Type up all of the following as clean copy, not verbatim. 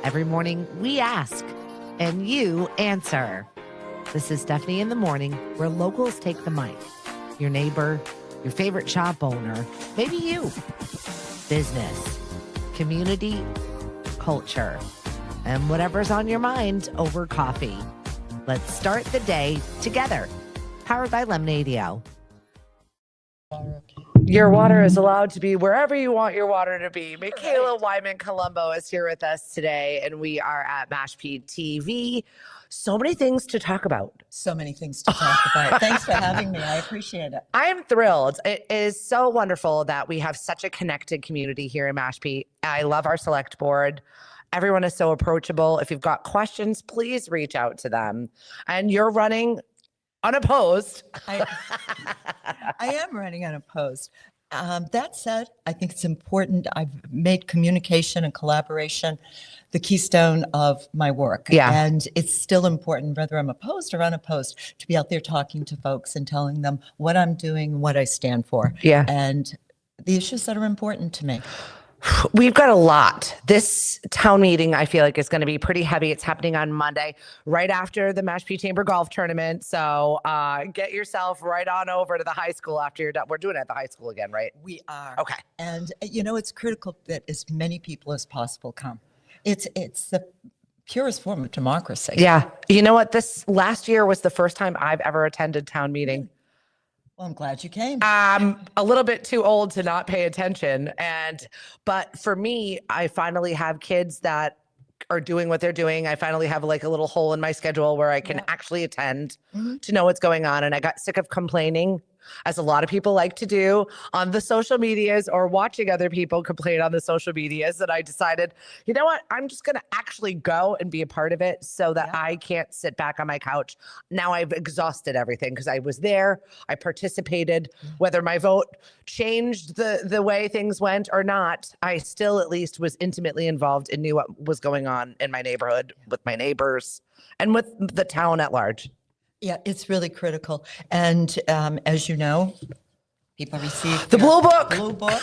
Every morning we ask and you answer. This is Stephanie in the Morning, where locals take the mic. Your neighbor, your favorite shop owner, maybe you. Business, community, culture, and whatever's on your mind over coffee. Let's start the day together. Powered by Lemonade-O. Your water is allowed to be wherever you want your water to be. Michaela Wyman-Colombo is here with us today, and we are at Mashpee TV. So many things to talk about. So many things to talk about. Thanks for having me. I appreciate it. I am thrilled. It is so wonderful that we have such a connected community here in Mashpee. I love our select board. Everyone is so approachable. If you've got questions, please reach out to them. And you're running unopposed. I am running unopposed. That said, I think it's important. I've made communication and collaboration the keystone of my work. Yeah. And it's still important, whether I'm opposed or unopposed, to be out there talking to folks and telling them what I'm doing, what I stand for. Yeah. And the issues that are important to me. We've got a lot. This town meeting, I feel like, is going to be pretty heavy. It's happening on Monday, right after the Mashpee Chamber Golf Tournament. So get yourself right on over to the high school after you're done. We're doing it at the high school again, right? We are. Okay. And, it's critical that as many people as possible come. It's the purest form of democracy. Yeah. You know what? This last year was the first time I've ever attended town meeting. Well, I'm glad you came. I'm a little bit too old to not pay attention. But for me, I finally have kids that are doing what they're doing. I finally have like a little hole in my schedule where I can actually attend to know what's going on. And I got sick of complaining, as a lot of people like to do on the social medias or watching other people complain on the social medias. And I decided, you know what? I'm just going to actually go and be a part of it so that I can't sit back on my couch. Now I've exhausted everything because I was there. I participated. Whether my vote changed the way things went or not, I still at least was intimately involved and knew what was going on in my neighborhood with my neighbors and with the town at large. Yeah, it's really critical. And as you know, people receive the Blue Book. Blue Book.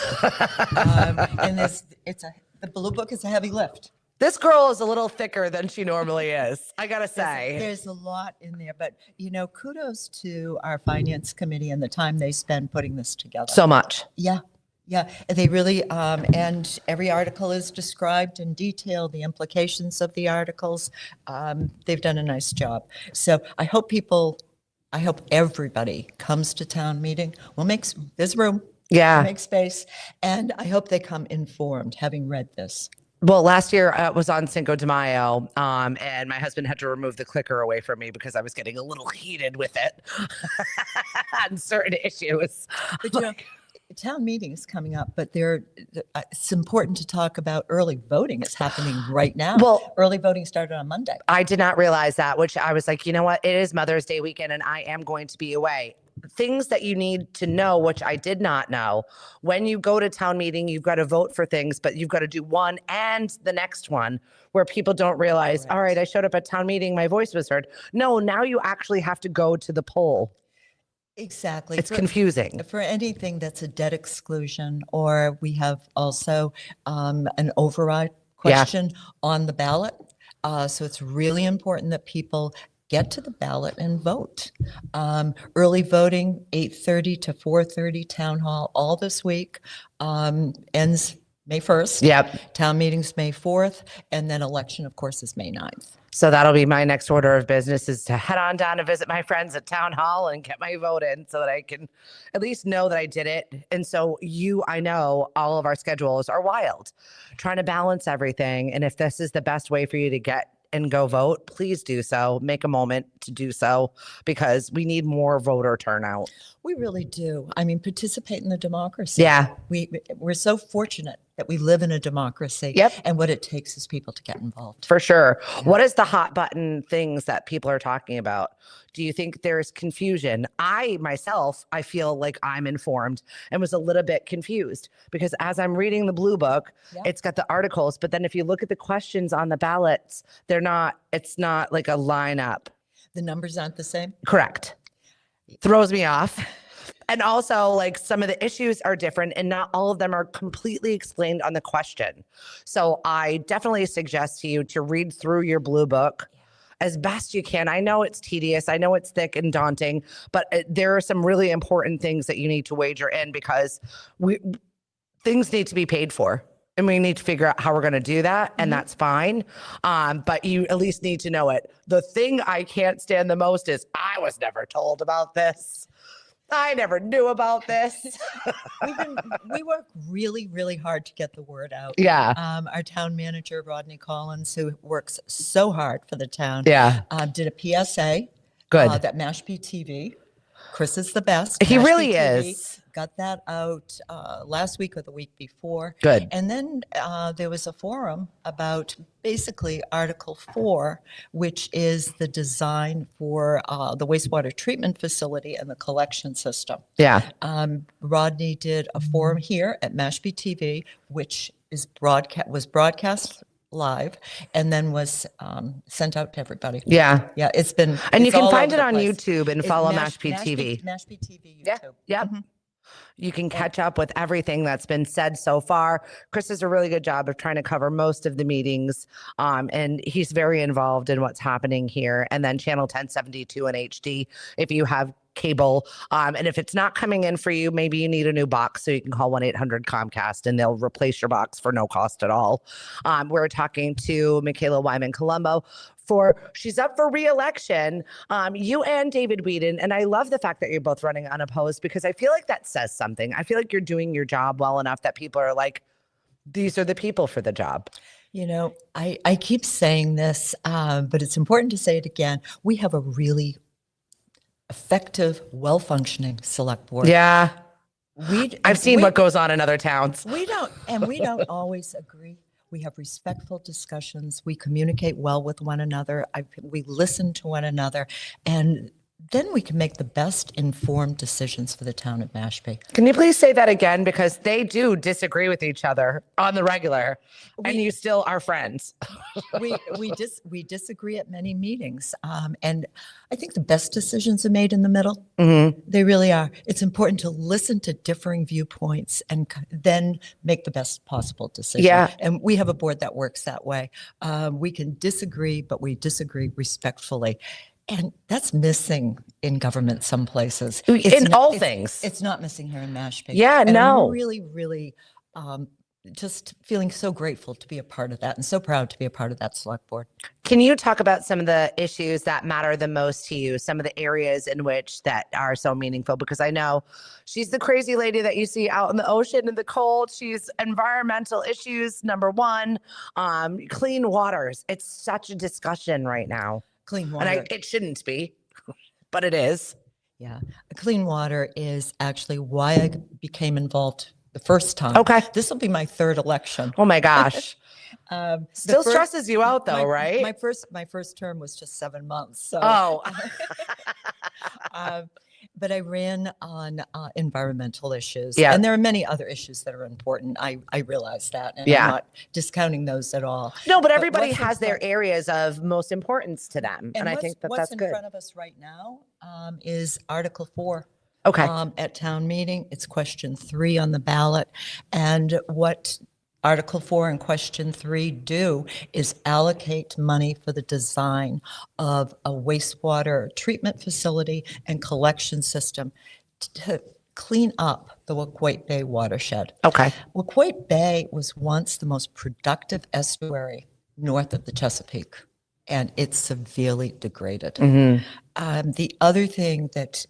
And the Blue Book is a heavy lift. This girl is a little thicker than she normally is, I gotta say. There's a lot in there, but kudos to our finance committee and the time they spend putting this together. So much. Yeah, they really, and every article is described in detail, the implications of the articles. They've done a nice job. So I hope everybody comes to town meeting. There's room. Yeah. Make space. And I hope they come informed, having read this. Well, last year it was on Cinco de Mayo, and my husband had to remove the clicker away from me because I was getting a little heated with it on certain issues. But town meeting is coming up, but it's important to talk about early voting. Is happening right now. Well, early voting started on Monday. I did not realize that, which I was like, you know what? It is Mother's Day weekend and I am going to be away. Things that you need to know, which I did not know. When you go to town meeting, you've got to vote for things, but you've got to do one and the next one where people don't realize, all right, I showed up at town meeting, my voice was heard. No, now you actually have to go to the poll. Exactly. It's confusing. For anything that's a debt exclusion, or we have also an override question on the ballot. So it's really important that people get to the ballot and vote. Early voting, 8:30 to 4:30, town hall, all this week, ends May 1st. Yep. Town meeting's May 4th, and then election, of course, is May 9th. So that'll be my next order of business, is to head on down to visit my friends at town hall and get my vote in so that I can at least know that I did it. And so I know all of our schedules are wild, trying to balance everything. And if this is the best way for you to get and go vote, please do so. Make a moment to do so because we need more voter turnout. We really do. I mean, participate in the democracy. Yeah. We're so fortunate that we live in a democracy. Yep. And what it takes is people to get involved. For sure. Yeah. What is the hot button things that people are talking about? Do you think there's confusion? I feel like I'm informed and was a little bit confused because as I'm reading the Blue Book, it's got the articles, but then if you look at the questions on the ballots, it's not like a lineup. The numbers aren't the same? Correct. Throws me off. And also, like, some of the issues are different and not all of them are completely explained on the question. So I definitely suggest to you to read through your blue book as best you can. I know it's tedious. I know it's thick and daunting, but there are some really important things that you need to wager in because things need to be paid for. And we need to figure out how we're going to do that. And that's fine. But you at least need to know it. The thing I can't stand the most is I was never told about this. I never knew about this. We work really, really hard to get the word out. Yeah. Our town manager, Rodney Collins, who works so hard for the town, Yeah. did a PSA. Good. That Mashpee TV. Chris is the best. He Mashpee really TV is. Got that out last week or the week before. Good. And then there was a forum about basically Article 4, which is the design for the wastewater treatment facility and the collection system. Yeah. Rodney did a forum here at Mashpee TV, which was broadcast live and then was sent out to everybody. Yeah. Yeah, it's been. And you it's can all find over it the on place. YouTube and It's follow Mashpee TV. Mashpee TV YouTube. Yeah. Yep. You can catch up with everything that's been said so far. Chris does a really good job of trying to cover most of the meetings. And he's very involved in what's happening here. And then channel 1072 and HD, if you have cable. And if it's not coming in for you, maybe you need a new box. So you can call 1-800-COMCAST and they'll replace your box for no cost at all. We're talking to Michaela Wyman-Colombo. She's up for re-election, you and David Whedon. And I love the fact that you're both running unopposed because I feel like that says something. I feel like you're doing your job well enough that people are like, these are the people for the job. You know, I keep saying this, but it's important to say it again. We have a really effective, well-functioning select board. Yeah. I've seen what goes on in other towns. We don't always agree. We have respectful discussions. We communicate well with one another. We listen to one another. And then we can make the best informed decisions for the town of Mashpee. Can you please say that again? Because they do disagree with each other on the regular, and you still are friends. we disagree at many meetings. And I think the best decisions are made in the middle. They really are. It's important to listen to differing viewpoints and then make the best possible decision. Yeah. And we have a board that works that way. We can disagree, but we disagree respectfully. And that's missing in government some places. In all things. It's not missing here in Mashpee. Yeah, and no. I'm really, really just feeling so grateful to be a part of that and so proud to be a part of that select board. Can you talk about some of the issues that matter the most to you, some of the areas in which that are so meaningful? Because I know she's the crazy lady that you see out in the ocean in the cold. She's environmental issues, number one, clean waters. It's such a discussion right now. Clean water. And it shouldn't be, but it is. Yeah. Clean water is actually why I became involved the first time. Okay. This will be my third election. Oh my gosh. Still first- stresses you out though, right? My first term was just 7 months. So. Oh. But I ran on environmental issues. Yeah. And there are many other issues that are important. I realize that. And Yeah. I'm not discounting those at all. No, but everybody what's has their important- areas of most importance to them. And I think what's that's in good. front of us right now is Article 4. Okay. At town meeting. It's question 3 on the ballot. And what Article 4 and question 3 do is allocate money for the design of a wastewater treatment facility and collection system to clean up the Waquoit Bay watershed. Okay. Waquoit Bay was once the most productive estuary north of the Chesapeake, and it's severely degraded. The other thing that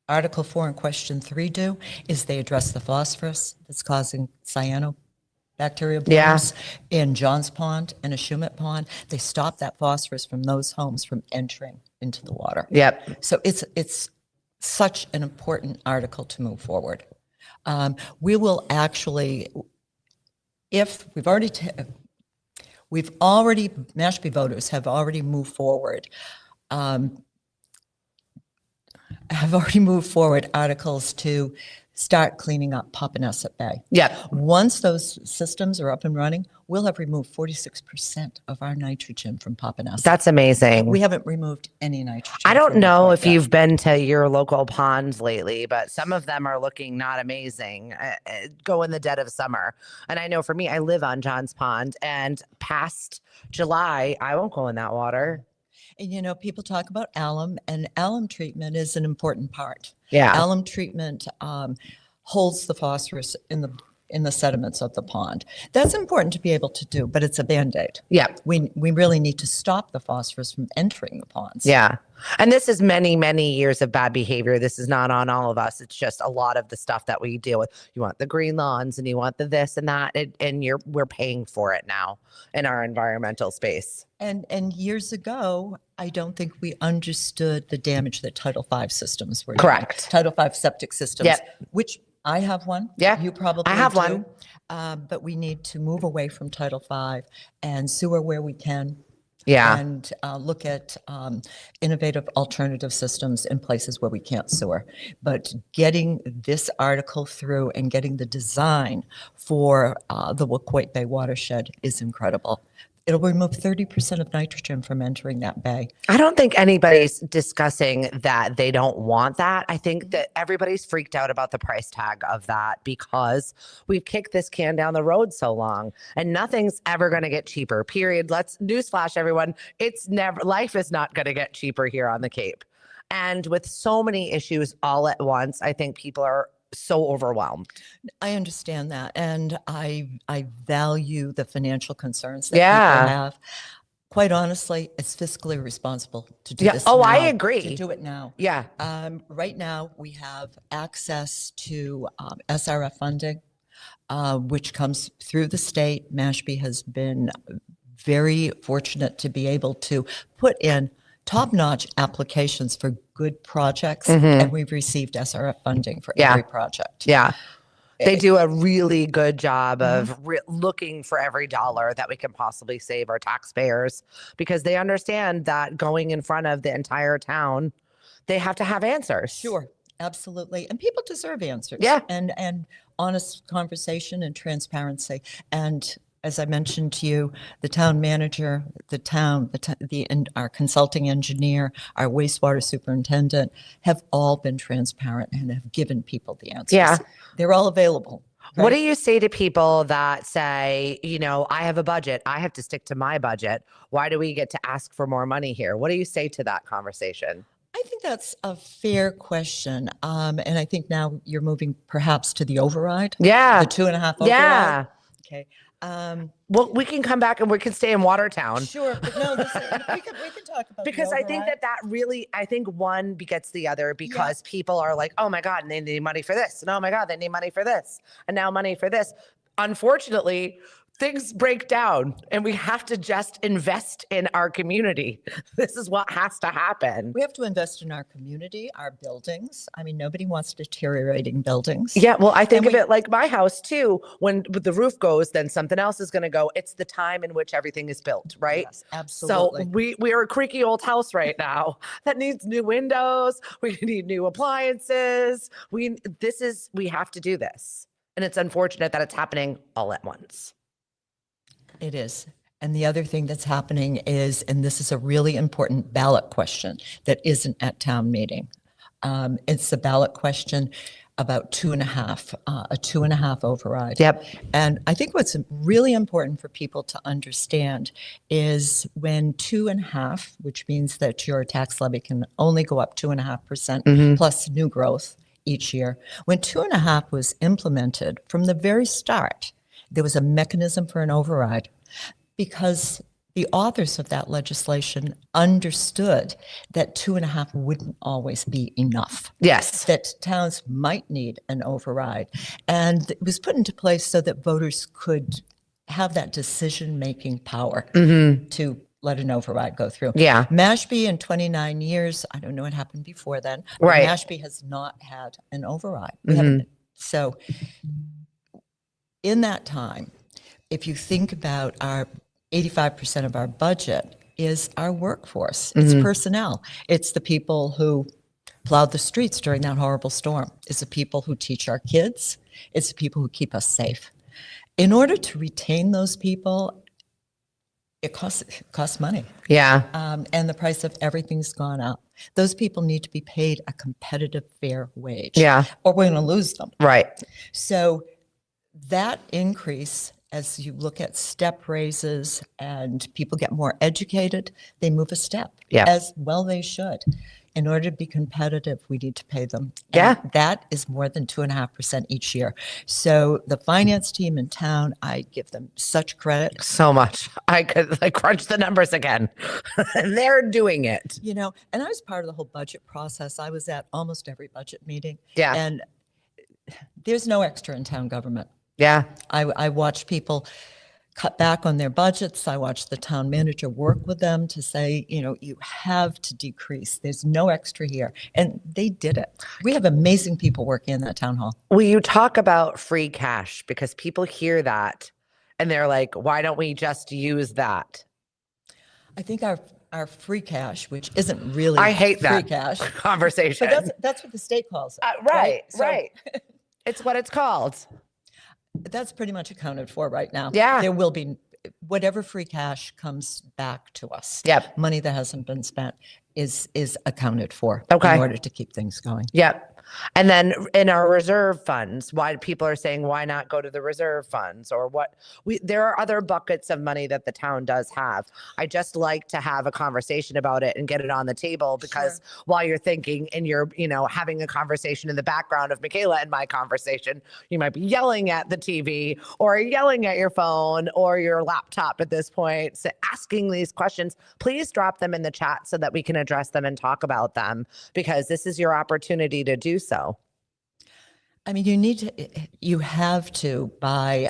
Article 4 and question 3 do is they address the phosphorus that's causing cyanobacteria blooms in Johns Pond and Ashumet Pond. They stop that phosphorus from those homes from entering into the water. Yep. So it's such an important article to move forward. We will actually, if Mashpee voters have already moved forward. Have already moved forward articles to start cleaning up Papaneset Bay. Yep. Once those systems are up and running, we'll have removed 46% of our nitrogen from Papaneset. That's amazing. We haven't removed any nitrogen. I don't from the know point if yet. you've been to your local ponds lately, but some of them are looking not amazing. Go in the dead of summer. And I know for me, I live on John's Pond, and past July, I won't go in that water. And, you know, people talk about alum, and alum treatment is an important part. Yeah. Alum treatment holds the phosphorus in the sediments of the pond. That's important to be able to do, but it's a Band-Aid. Yeah. We really need to stop the phosphorus from entering the ponds. Yeah. And this is many, many years of bad behavior. This is not on all of us. It's just a lot of the stuff that we deal with. You want the green lawns and you want the this and that, and we're paying for it now in our environmental space. And years ago, I don't think we understood the damage that Title V systems were Correct. doing. Title V septic systems, Yep. which I have one. Yeah. You probably I have do. one. But we need to move away from Title V and sewer where we can. Yeah. And look at innovative alternative systems in places where we can't sewer. But getting this article through and getting the design for the Waquoit Bay watershed is incredible. It'll remove 30% of nitrogen from entering that bay. I don't think anybody's discussing that they don't want that. I think that everybody's freaked out about the price tag of that because we've kicked this can down the road so long and nothing's ever going to get cheaper, period. Let's newsflash everyone. Life is not going to get cheaper here on the Cape. And with so many issues all at once, I think people are so overwhelmed. I understand that. And I value the financial concerns that Yeah. people have. Quite honestly, it's fiscally responsible to do Yeah. this Oh, now, I agree. to do it now. Yeah. Right now, we have access to SRF funding, which comes through the state. Mashpee has been very fortunate to be able to put in top-notch applications for good projects, and we've received SRF funding for Yeah. every project. Yeah. They do a really good job of looking for every dollar that we can possibly save our taxpayers because they understand that going in front of the entire town, they have to have answers. Sure, absolutely. And people deserve answers. Yeah. And honest conversation and transparency. And as I mentioned to you, the town manager, our consulting engineer, our wastewater superintendent have all been transparent and have given people the answers. Yeah. They're all available. What do right? you say to people that say, I have a budget, I have to stick to my budget. Why do we get to ask for more money here? What do you say to that conversation? I think that's a fair question. And I think now you're moving perhaps to the override. Yeah. The 2.5 override. Yeah. Okay. Well, we can come back and we can stay in Watertown. Sure, but no, we can talk about Because the I think override. that really, I think one begets the other because people are like, oh my God, and they need money for this. And oh my God, they need money for this. And now money for this. Unfortunately, things break down and we have to just invest in our community. This is what has to happen. We have to invest in our community, our buildings. I mean, nobody wants deteriorating buildings. Yeah, well, I think And of it like my house too. When the roof goes, then something else is going to go. It's the time in which everything is built, right? Yes, absolutely. So we are a creaky old house right now that needs new windows. We need new appliances. We have to do this. And it's unfortunate that it's happening all at once. It is. And the other thing that's happening is, and this is a really important ballot question that isn't at town meeting. It's the ballot question about 2.5, a 2.5 override. Yep. And I think what's really important for people to understand is when 2.5, which means that your tax levy can only go up 2.5% plus new growth each year. When 2.5 was implemented from the very start, there was a mechanism for an override because the authors of that legislation understood that 2.5 wouldn't always be enough. Yes. That towns might need an override. And it was put into place so that voters could have that decision-making power to let an override go through. Yeah. Mashpee in 29 years, I don't know what happened before then, but Right. Mashpee has not had an override. We haven't. So in that time, if you think about our 85% of our budget is our workforce. It's personnel. It's the people who plowed the streets during that horrible storm. It's the people who teach our kids. It's the people who keep us safe. In order to retain those people, it costs money. Yeah. And the price of everything's gone up. Those people need to be paid a competitive, fair wage. Yeah. Or we're going to lose them. Right. So that increase, as you look at step raises and people get more educated, they move a step. Yeah. As well they should. In order to be competitive, we need to pay them. Yeah. And that is more than 2.5% each year. So the finance team in town, I give them such credit. So much. I could like crunch the numbers again. And they're doing it. You know, and I was part of the whole budget process. I was at almost every budget meeting. Yeah. And there's no extra in town government. Yeah. I watch people cut back on their budgets. I watch the town manager work with them to say, you know, you have to decrease. There's no extra here. And they did it. We have amazing people working in that town hall. Will you talk about free cash? Because people hear that and they're like, why don't we just use that? I think our free cash, which isn't really I hate free that cash, conversation. but that's what the state calls it. Right. So Right. It's what it's called. that's pretty much accounted for right now. Yeah. There will be whatever free cash comes back to us. Yep. Money that hasn't been spent is accounted for Okay. in order to keep things going. Yep. And then in our reserve funds, why people are saying, why not go to the reserve funds or what there are other buckets of money that the town does have. I just like to have a conversation about it and get it on the table because while you're thinking and you're, you know, having a conversation in the background of Michaela and my conversation, you might be yelling at the TV or yelling at your phone or your laptop at this point. So asking these questions, please drop them in the chat so that we can address them and talk about them because this is your opportunity to do so. I mean, you have to, by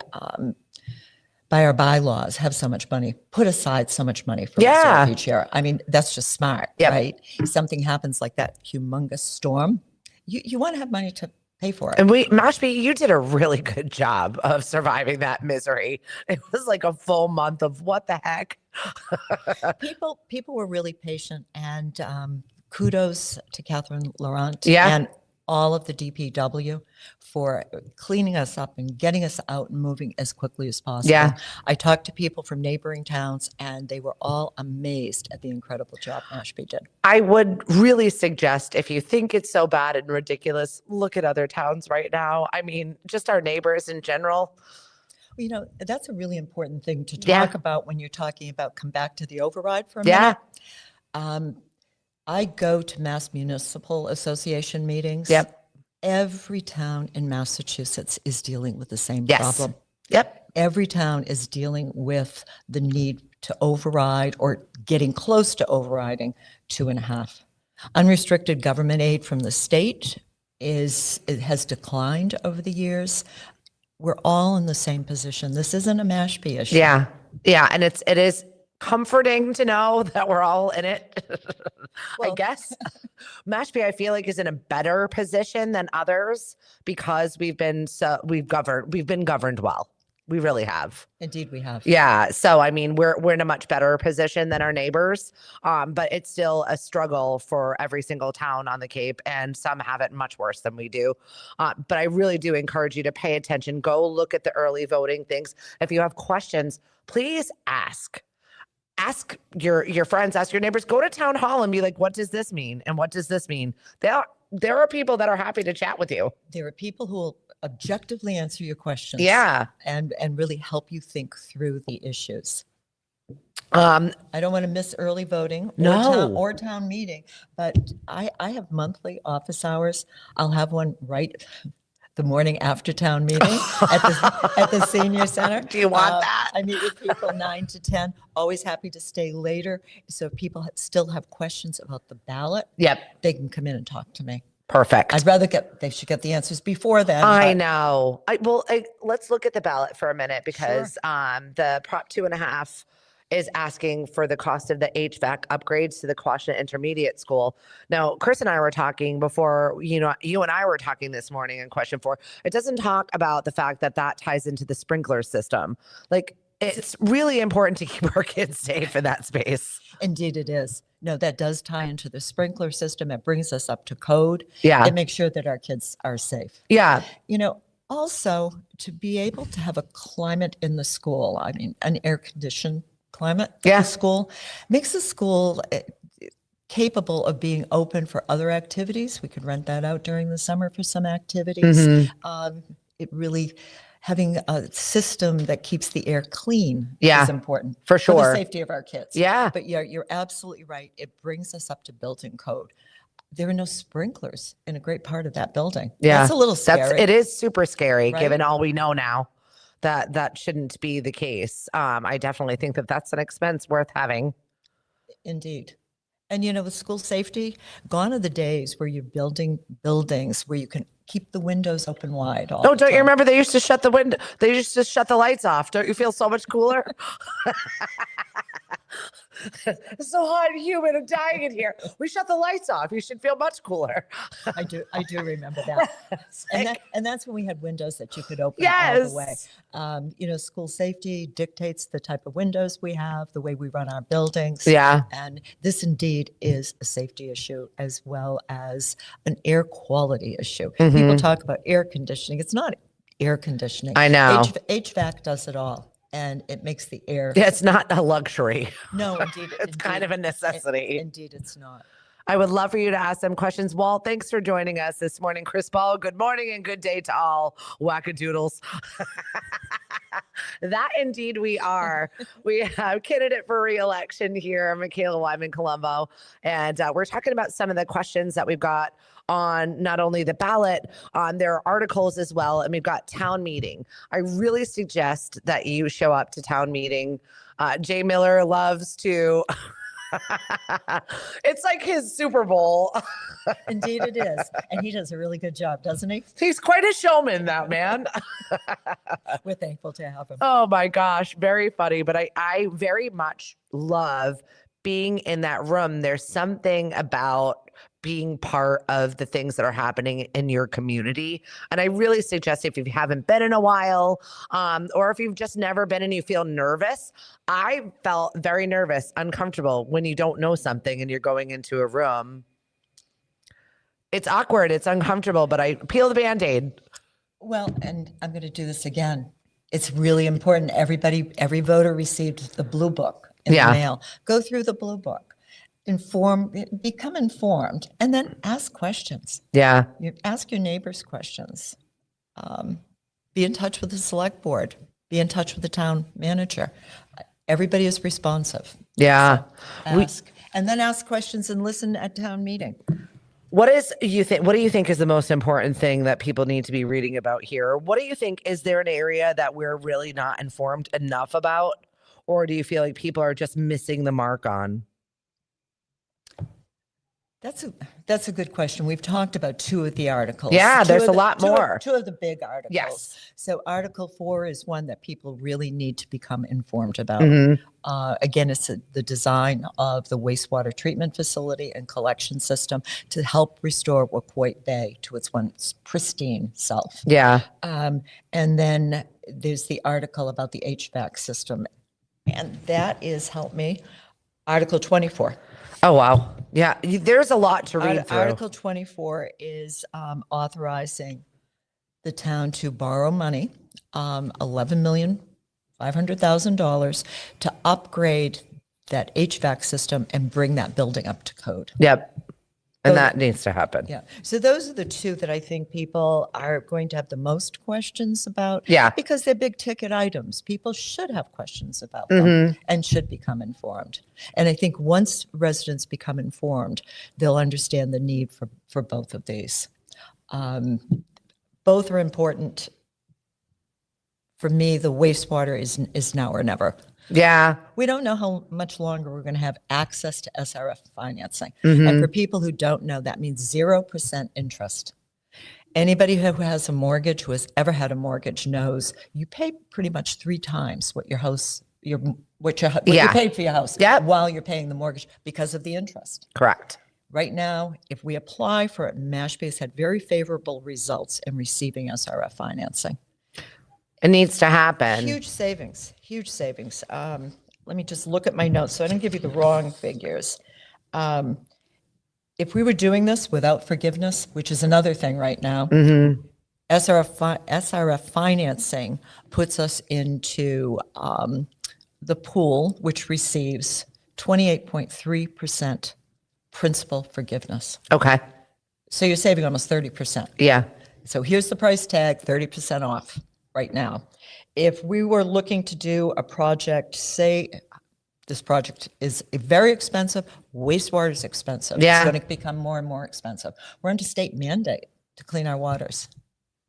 our bylaws, have so much money, put aside so much money for reserve each year. I mean, that's just smart, right? If something happens like that humongous storm, you want to have money to pay for it. And Mashpee, you did a really good job of surviving that misery. It was like a full month of what the heck. People were really patient, and kudos to Catherine Laurent Yeah. and all of the DPW for cleaning us up and getting us out and moving as quickly as possible. Yeah. I talked to people from neighboring towns, and they were all amazed at the incredible job Mashpee did. I would really suggest if you think it's so bad and ridiculous, look at other towns right now. I mean, just our neighbors in general. You know, that's a really important thing to Yeah. talk about when you're talking about come back to the override for a Yeah. minute. I go to Mass Municipal Association meetings. Yep. Every town in Massachusetts is dealing with the same Yes. problem. Yep. Every town is dealing with the need to override or getting close to overriding 2.5. Unrestricted government aid from the state it has declined over the years. We're all in the same position. This isn't a Mashpee issue. Yeah. Yeah. And it is comforting to know that we're all in it. I guess Mashpee, I feel like, is in a better position than others because we've been governed well. We really have. Indeed, we have. Yeah. So, I mean, we're in a much better position than our neighbors. But it's still a struggle for every single town on the Cape, and some have it much worse than we do. But I really do encourage you to pay attention. Go look at the early voting things. If you have questions, please ask your friends, ask your neighbors, go to town hall and be like, what does this mean? And what does this mean? There are people that are happy to chat with you. There are people who will objectively answer your questions. Yeah. And really help you think through the issues. I don't want to miss early voting or town meeting, but I have monthly office hours. I'll have one right the morning after town meeting at the senior center. Do you want that? I meet with people 9 to 10, always happy to stay later. So if people still have questions about the ballot, Yep. they can come in and talk to me. Perfect. I'd rather they should get the answers before then. I know. Let's look at the ballot for a minute because the Prop 2.5 is asking for the cost of the HVAC upgrades to the Quashnet Intermediate School. Now, Chris and I were talking before, you and I were talking this morning in question 4. It doesn't talk about the fact that ties into the sprinkler system. Like, it's really important to keep our kids safe in that space. Indeed, it is. No, that does tie into the sprinkler system. It brings us up to code. Yeah. It makes sure that our kids are safe. Yeah. Also to be able to have a climate in the school, I mean, an air-conditioned climate in the school, makes the school capable of being open for other activities. We could rent that out during the summer for some activities. It really having a system that keeps the air clean is important for the sure. safety of our kids. Yeah. But you're absolutely right. It brings us up to building code. There are no sprinklers in a great part of that building. Yeah. That's a little scary. It is super scary, Right? given all we know now that shouldn't be the case. I definitely think that that's an expense worth having. Indeed. And with school safety, gone are the days where you're building buildings where you can keep the windows open wide. Oh, don't you remember they used to shut the window? They used to shut the lights off. Don't you feel so much cooler? It's so hot and humid and dying in here. We shut the lights off. You should feel much cooler. I do remember that. And that's when we had windows that you could open Yes. all the way. School safety dictates the type of windows we have, the way we run our buildings. Yeah. And this indeed is a safety issue as well as an air quality issue. People talk about air conditioning. It's not air conditioning. I know. HVAC does it all. And it makes the air. Yeah, it's not a luxury. No, indeed. It's kind of a necessity. Indeed, it's not. I would love for you to ask them questions. Walt, thanks for joining us this morning. Chris Paul, good morning and good day to all wackadoodles. That indeed we are. We have candidate for re-election here, Michaela Wyman-Colombo. And we're talking about some of the questions that we've got on not only the ballot, on their articles as well. And we've got town meeting. I really suggest that you show up to town meeting. Jay Miller loves to... It's like his Super Bowl. Indeed it is. And he does a really good job, doesn't he? He's quite a showman, that man. We're thankful to have him. Oh my gosh, very funny. But I very much love being in that room. There's something about being part of the things that are happening in your community. And I really suggest if you haven't been in a while, or if you've just never been and you feel nervous, I felt very nervous, uncomfortable when you don't know something and you're going into a room. It's awkward, it's uncomfortable, but I peel the Band-Aid. Well, and I'm going to do this again. It's really important. Every voter received the blue book in the mail. Go through the blue book. Become informed, and then ask questions. Yeah. You ask your neighbors questions. Be in touch with the select board. Be in touch with the town manager. Everybody is responsive. Yeah. So ask, and then ask questions and listen at town meeting. What do you think is the most important thing that people need to be reading about here? What do you think, is there an area that we're really not informed enough about? Or do you feel like people are just missing the mark on? That's a good question. We've talked about two of the articles. Yeah, there's a lot more. Two of the big articles. Yes. So Article 4 is one that people really need to become informed about. Again, it's the design of the wastewater treatment facility and collection system to help restore Wacoit Bay to its once pristine self. Yeah. And then there's the article about the HVAC system. And that is, help me, Article 24. Oh, wow. Yeah, there's a lot to read through. Article 24 is authorizing the town to borrow money, $11,500,000 to upgrade that HVAC system and bring that building up to code. Yep. And that needs to happen. Yeah. So those are the two that I think people are going to have the most questions about. Yeah. Because they're big ticket items. People should have questions about them and should become informed. And I think once residents become informed, they'll understand the need for both of these. Both are important. For me, the wastewater is now or never. Yeah. We don't know how much longer we're going to have access to SRF financing. And for people who don't know, that means 0% interest. Anybody who has a mortgage, who has ever had a mortgage, knows you pay pretty much 3 times what you paid for your house while you're paying the mortgage because of the interest. Correct. Right now, if we apply for it, Mashpee has had very favorable results in receiving SRF financing. It needs to happen. Huge savings. Huge savings. Let me just look at my notes so I don't give you the wrong figures. If we were doing this without forgiveness, which is another thing right now, SRF financing puts us into the pool, which receives 28.3% principal forgiveness. Okay. So you're saving almost 30%. Yeah. So here's the price tag, 30% off right now. If we were looking to do a project, say this project is very expensive, wastewater is expensive. Yeah. It's going to become more and more expensive. We're under state mandate to clean our waters.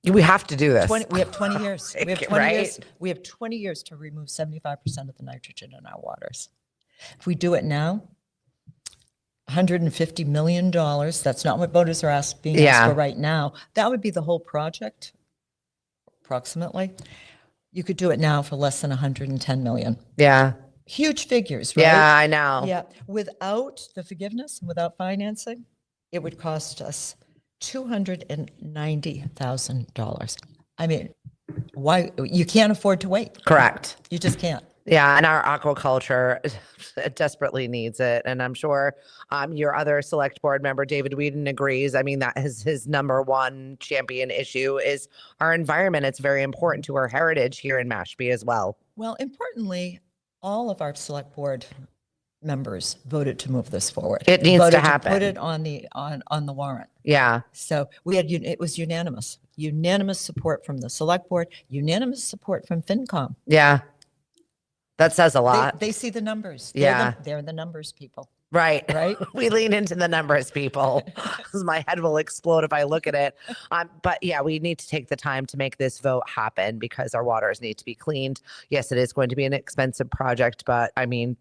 We have to do this. We have 20 years. We have 20 Right? years. We have 20 years to remove 75% of the nitrogen in our waters. If we do it now, $150 million, that's not what voters are being asked for right now. That would be the whole project, approximately. You could do it now for less than 110 million. Yeah. Huge figures, right? Yeah, I know. Yeah. Without the forgiveness and without financing, it would cost us $290,000. I mean, why? You can't afford to wait. Correct. You just can't. Yeah, and our aquaculture desperately needs it. And I'm sure your other select board member, David Whedon, agrees. I mean, that is his number one champion issue is our environment. It's very important to our heritage here in Mashpee as well. Well, importantly, all of our select board members voted to move this forward. It needs voted to happen. Put it on the warrant. Yeah. So it was unanimous support from the select board, unanimous support from FinCom. Yeah. That says a lot. They see the numbers. They're the numbers people. Right. Right. We lean into the numbers, people. My head will explode if I look at it. But yeah, we need to take the time to make this vote happen because our waters need to be cleaned. Yes, it is going to be an expensive project, but I mean,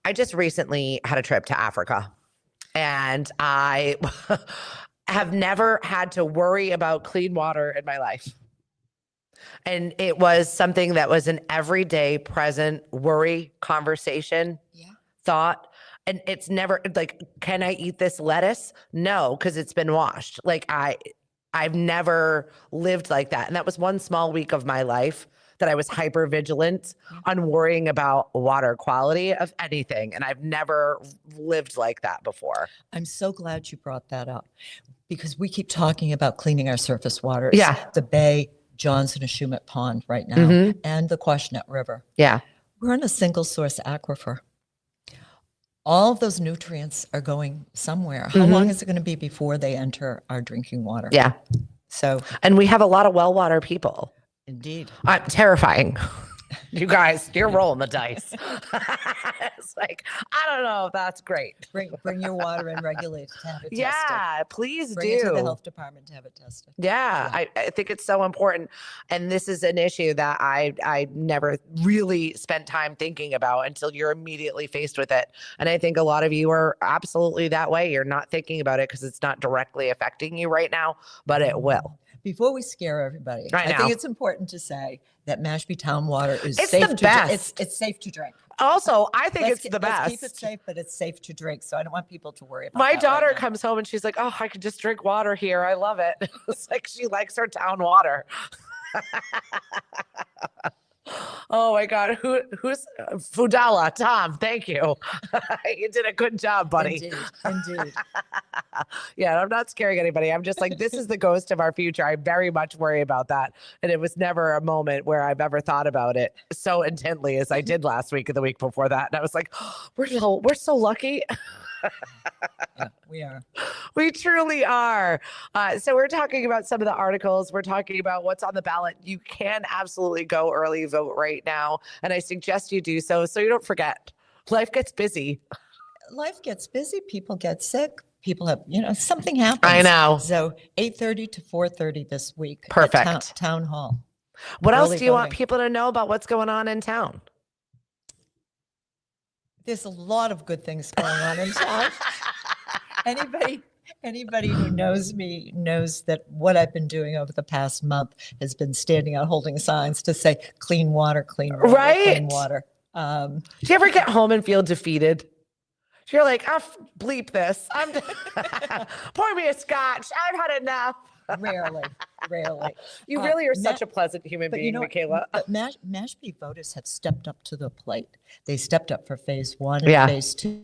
I just recently had a trip to Africa and I have never had to worry about clean water in my life. And it was something that was an everyday present worry, conversation, thought. And it's never like, can I eat this lettuce? No, because it's been washed. Like I've never lived like that. And that was one small week of my life that I was hyper vigilant on worrying about water quality of anything. And I've never lived like that before. I'm so glad you brought that up because we keep talking about cleaning our surface waters. Yeah. The Bay, Johnson and Shumet Pond right now, and the Quashnet River. Yeah. We're in a single source aquifer. All of those nutrients are going somewhere. How long is it going to be before they enter our drinking water? Yeah. So, and we have a lot of well water people. Indeed. Terrifying. You guys, you're rolling the dice. It's like, I don't know if that's great. Bring your water in regulated to have it tested. Yeah, please Bring do. it to the health department to have it tested. Yeah, I think it's so important. And this is an issue that I never really spent time thinking about until you're immediately faced with it. And I think a lot of you are absolutely that way. You're not thinking about it because it's not directly affecting you right now, but it will. Before we scare everybody, I think it's important to say that Mashpee town water is safe to drink. It's safe to drink. Also, I think it's the best. Let's keep it safe, but it's safe to drink. So I don't want people to worry about My that daughter right now. comes home and she's like, oh, I could just drink water here. I love it. It's like she likes her town water. Oh my God. Who's Fudala? Tom, thank you. You did a good job, buddy. Indeed. Yeah, I'm not scaring anybody. I'm just like, this is the ghost of our future. I very much worry about that. And it was never a moment where I've ever thought about it so intently as I did last week and the week before that. And I was like, oh, we're so lucky. Yeah, we are. We truly are. So we're talking about some of the articles. We're talking about what's on the ballot. You can absolutely go early vote right now. And I suggest you do so you don't forget. Life gets busy. Life gets busy. People get sick. People have, something happens. I know. So 8:30 to 4:30 this week. Perfect. At town hall. What else Early do you want voting. people to know about what's going on in town? There's a lot of good things going on in town. Anybody who knows me knows that what I've been doing over the past month has been standing out holding signs to say clean water, clean water, Right. clean water. Do you ever get home and feel defeated? You're like, bleep this. Pour me a scotch. I've had enough. Rarely. Really. You Uh, really are Ma- such a pleasant human But you being, know, Michaela. but Mashpee voters have stepped up to the plate. They stepped up for phase one and Yeah. phase two.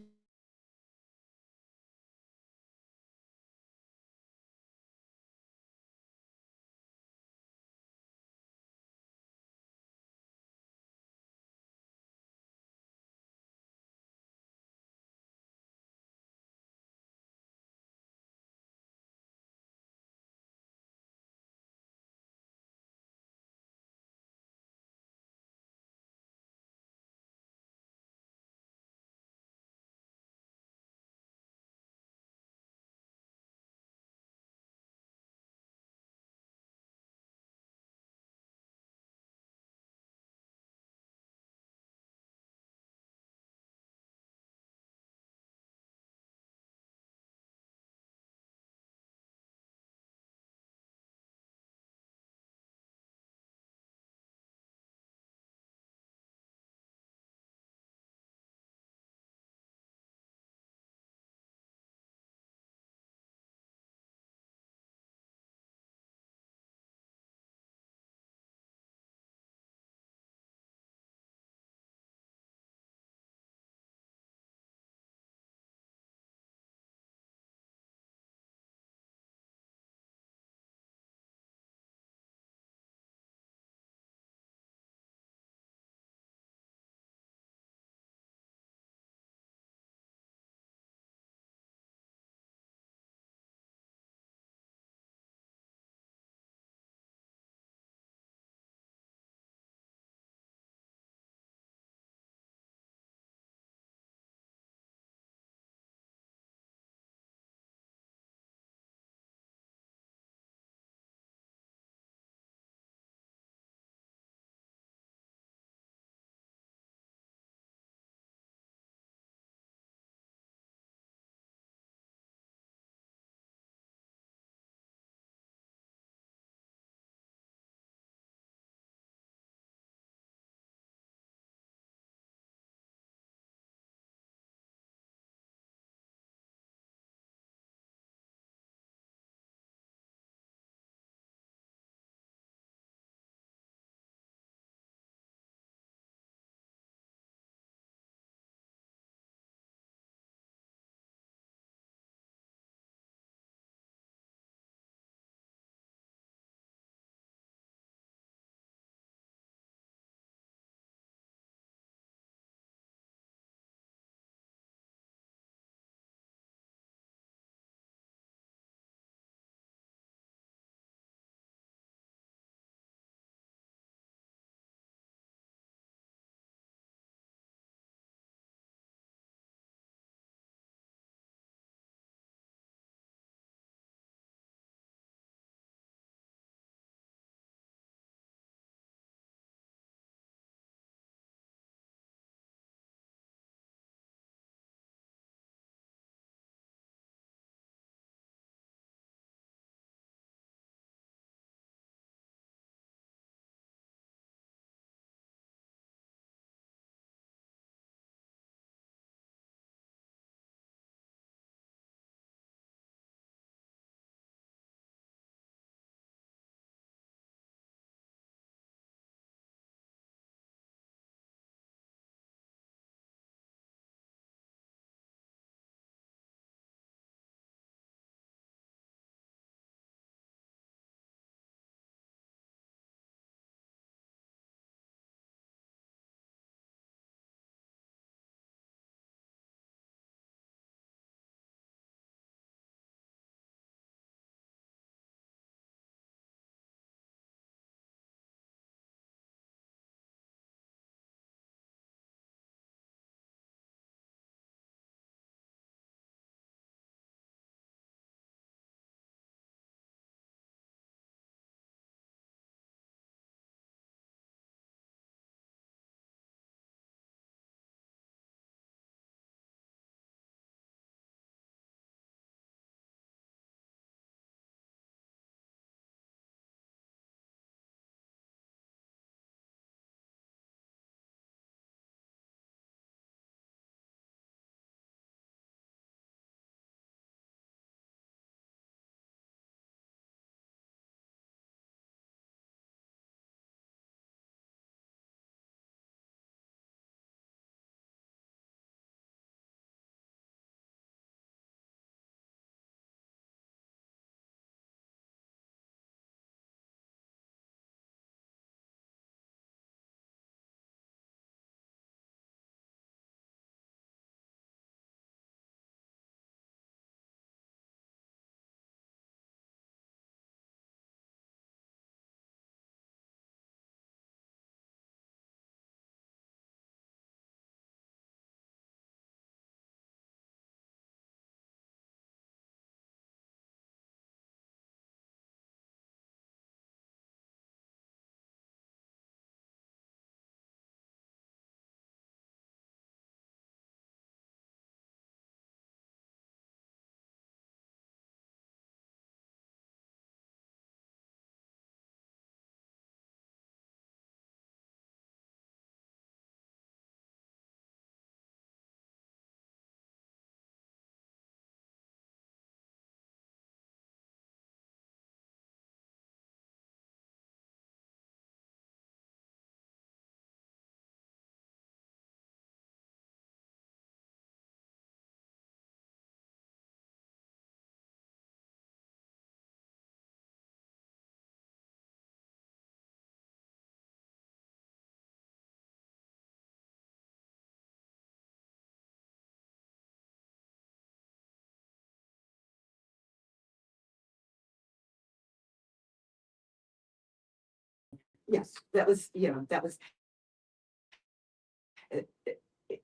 Yes, that was, that was.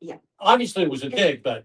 Yeah. Obviously, it was a dig, but